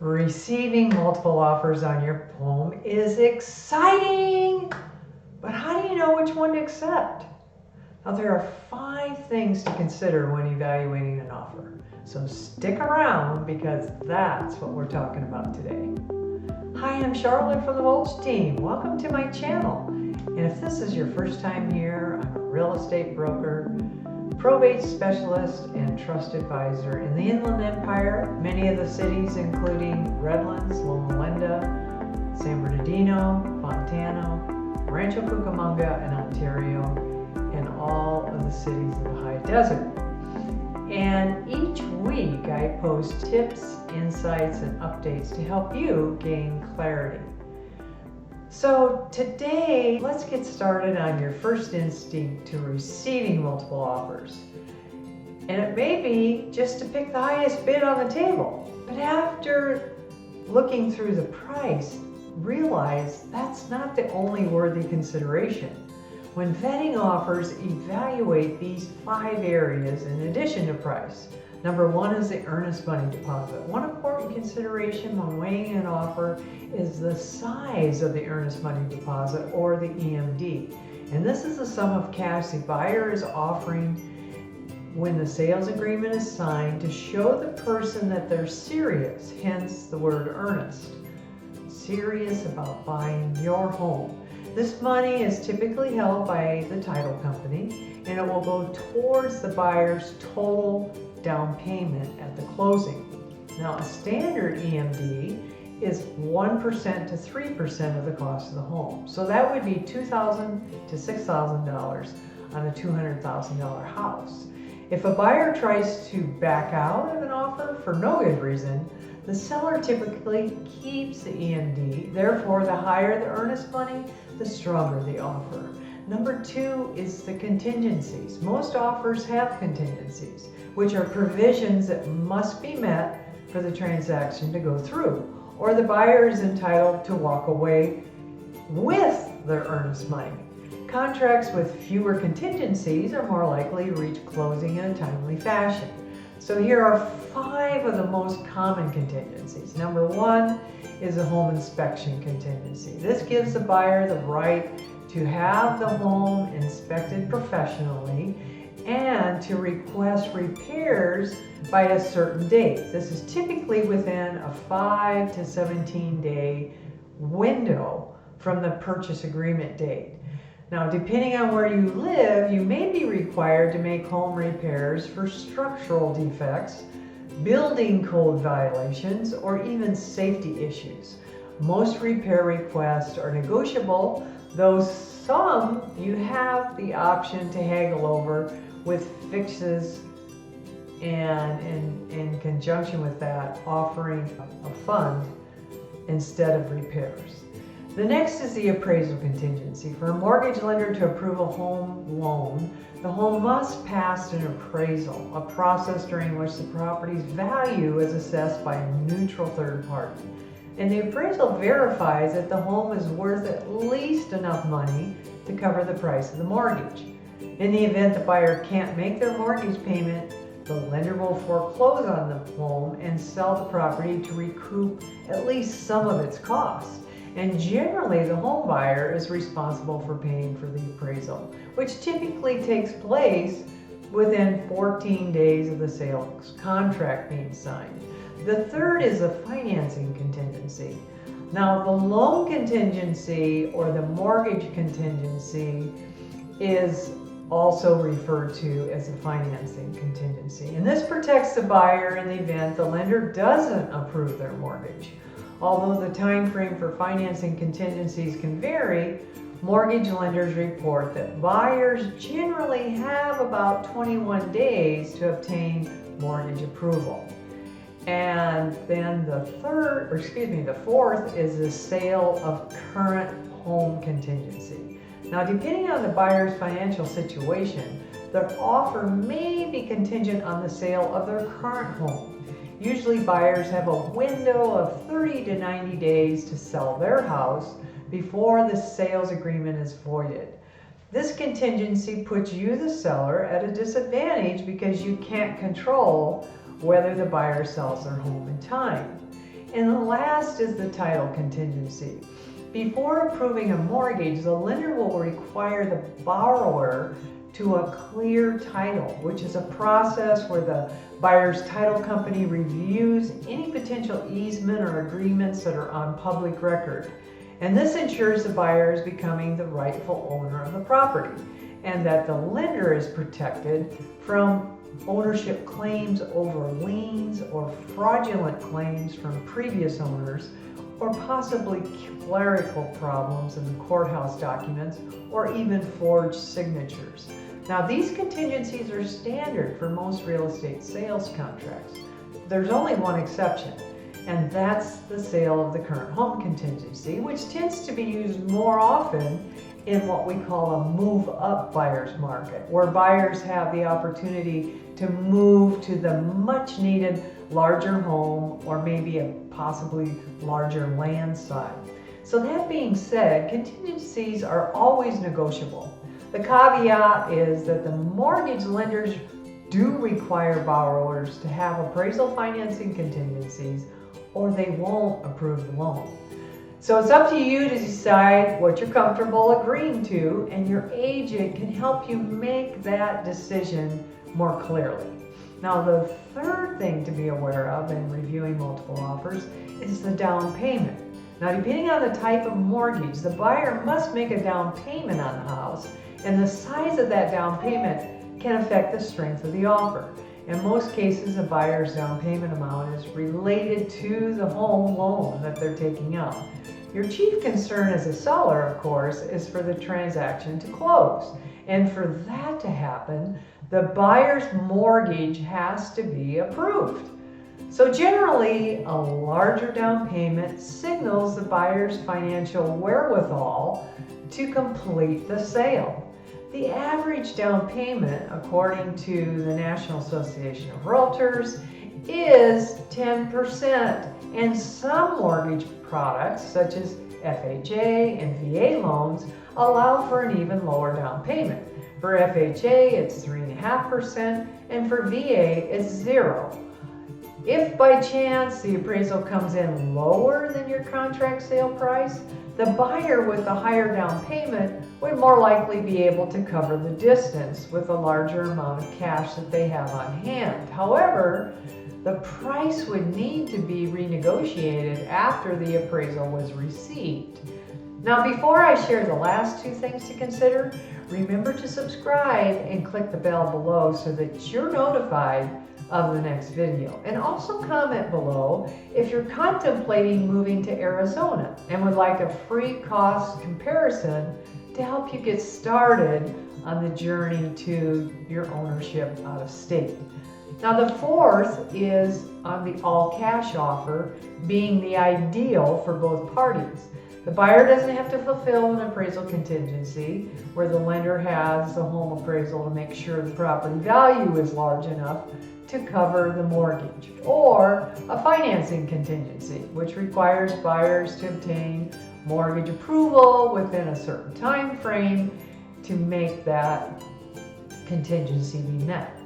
Receiving multiple offers on your home is exciting, but how do you know which one to accept? Now, there are 5 things to consider when evaluating an offer. So stick around because that's what we're talking about today. Hi, I'm Charlotte from the Volsch team. Welcome to my channel. And if this is your first time here, I'm a real estate broker, probate specialist, and trust advisor in the Inland Empire, many of the cities including Redlands, Loma Linda, San Bernardino, Fontana, Rancho Cucamonga, and Ontario, and all of the cities of the high desert. And each week I post tips, insights, and updates to help you gain clarity. So today, let's get started on your first instinct to receiving multiple offers. And it may be just to pick the highest bid on the table, but after looking through the price, realize that's not the only worthy consideration. When vetting offers, evaluate these 5 areas in addition to price. Number 1 is the earnest money deposit. One important consideration when weighing an offer is the size of the earnest money deposit, or the EMD. And this is the sum of cash the buyer is offering when the sales agreement is signed to show the person that they're serious, hence the word earnest. Serious about buying your home. This money is typically held by the title company, and it will go towards the buyer's total down payment at the closing. Now, a standard EMD is 1% to 3% of the cost of the home. So that would be $2,000 to $6,000 on a $200,000 house. If a buyer tries to back out of an offer for no good reason, the seller typically keeps the EMD. Therefore, the higher the earnest money, the stronger the offer. Number 2 is the contingencies. Most offers have contingencies, which are provisions that must be met for the transaction to go through, or the buyer is entitled to walk away with their earnest money. Contracts with fewer contingencies are more likely to reach closing in a timely fashion. So here are 5 of the most common contingencies. Number 1 is a home inspection contingency. This gives the buyer the right to have the home inspected professionally and to request repairs by a certain date. This is typically within a 5 to 17 day window from the purchase agreement date. Now, depending on where you live, you may be required to make home repairs for structural defects, building code violations, or even safety issues. Most repair requests are negotiable, though some you have the option to haggle over with fixes, and in conjunction with that, offering a fund instead of repairs. The next is the appraisal contingency. For a mortgage lender to approve a home loan, the home must pass an appraisal, a process during which the property's value is assessed by a neutral third party. And the appraisal verifies that the home is worth at least enough money to cover the price of the mortgage. In the event the buyer can't make their mortgage payment, the lender will foreclose on the home and sell the property to recoup at least some of its costs. And generally, the home buyer is responsible for paying for the appraisal, which typically takes place within 14 days of the sales contract being signed. The third is the financing contingency. Now, the loan contingency or the mortgage contingency is also referred to as a financing contingency. And this protects the buyer in the event the lender doesn't approve their mortgage. Although the time frame for financing contingencies can vary, mortgage lenders report that buyers generally have about 21 days to obtain mortgage approval. And then the fourth is the sale of current home contingency. Now, depending on the buyer's financial situation, their offer may be contingent on the sale of their current home. Usually buyers have a window of 30 to 90 days to sell their house before the sales agreement is voided. This contingency puts you, the seller, at a disadvantage because you can't control whether the buyer sells their home in time. And the last is the title contingency. Before approving a mortgage, the lender will require the borrower to a clear title, which is a process where the buyer's title company reviews any potential easement or agreements that are on public record. And this ensures the buyer is becoming the rightful owner of the property and that the lender is protected from ownership claims over liens or fraudulent claims from previous owners, or possibly clerical problems in the courthouse documents, or even forged signatures. Now, these contingencies are standard for most real estate sales contracts. There's only one exception, and that's the sale of the current home contingency, which tends to be used more often in what we call a move-up buyer's market, where buyers have the opportunity to move to the much-needed larger home or maybe a possibly larger land site. So that being said, contingencies are always negotiable. The caveat is that the mortgage lenders do require borrowers to have appraisal financing contingencies or they won't approve the loan. So it's up to you to decide what you're comfortable agreeing to, and your agent can help you make that decision more clearly. Now, the third thing to be aware of in reviewing multiple offers is the down payment. Now, depending on the type of mortgage, the buyer must make a down payment on the house, and the size of that down payment can affect the strength of the offer. In most cases, a buyer's down payment amount is related to the home loan that they're taking out. Your chief concern as a seller, of course, is for the transaction to close. And for that to happen, the buyer's mortgage has to be approved. So generally, a larger down payment signals the buyer's financial wherewithal to complete the sale. The average down payment, according to the National Association of Realtors, is 10%, and some mortgage products, such as FHA and VA loans, allow for an even lower down payment. For FHA, it's 3.5%, and for VA, it's 0%. If by chance the appraisal comes in lower than your contract sale price, the buyer with the higher down payment would more likely be able to cover the distance with a larger amount of cash that they have on hand. However, the price would need to be renegotiated after the appraisal was received. Now, before I share the last two things to consider, remember to subscribe and click the bell below so that you're notified of the next video. And also comment below if you're contemplating moving to Arizona and would like a free cost comparison to help you get started on the journey to your ownership out of state. Now, the fourth is on the all cash offer being the ideal for both parties. The buyer doesn't have to fulfill an appraisal contingency where the lender has the home appraisal to make sure the property value is large enough to cover the mortgage, or a financing contingency, which requires buyers to obtain mortgage approval within a certain time frame to make that contingency be met.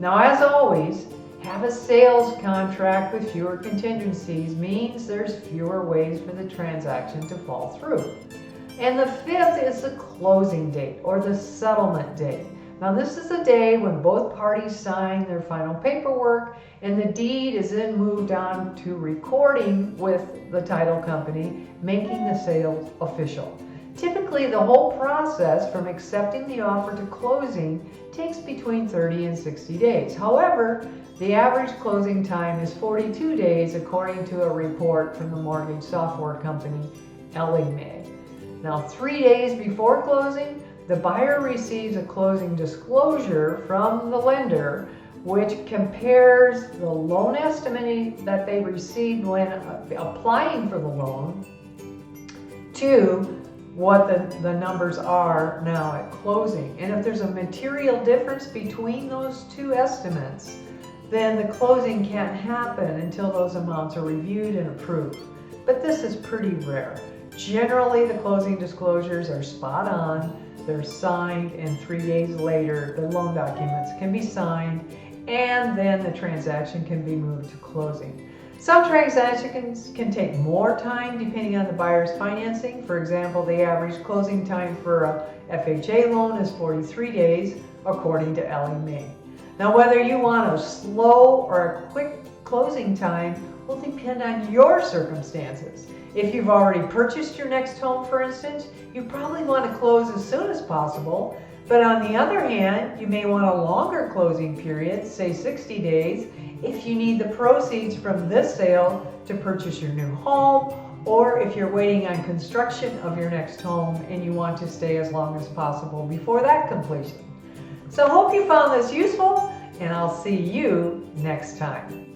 Now, as always, have a sales contract with fewer contingencies means there's fewer ways for the transaction to fall through. And the fifth is the closing date or the settlement date. Now, this is the day when both parties sign their final paperwork and the deed is then moved on to recording with the title company, making the sale official. Typically, the whole process from accepting the offer to closing takes between 30 and 60 days. However, the average closing time is 42 days according to a report from the mortgage software company Ellie Mae. Now, 3 days before closing, the buyer receives a closing disclosure from the lender, which compares the loan estimate that they received when applying for the loan to what the numbers are now at closing. And if there's a material difference between those two estimates, then the closing can't happen until those amounts are reviewed and approved. But this is pretty rare. Generally, the closing disclosures are spot on. They're signed, and 3 days later, the loan documents can be signed, and then the transaction can be moved to closing. Some transactions can take more time depending on the buyer's financing. For example, the average closing time for a FHA loan is 43 days, according to Ellie Mae. Now, whether you want a slow or a quick closing time will depend on your circumstances. If you've already purchased your next home, for instance, you probably want to close as soon as possible. But on the other hand, you may want a longer closing period, say 60 days, if you need the proceeds from this sale to purchase your new home, or if you're waiting on construction of your next home and you want to stay as long as possible before that completion. So hope you found this useful, and I'll see you next time.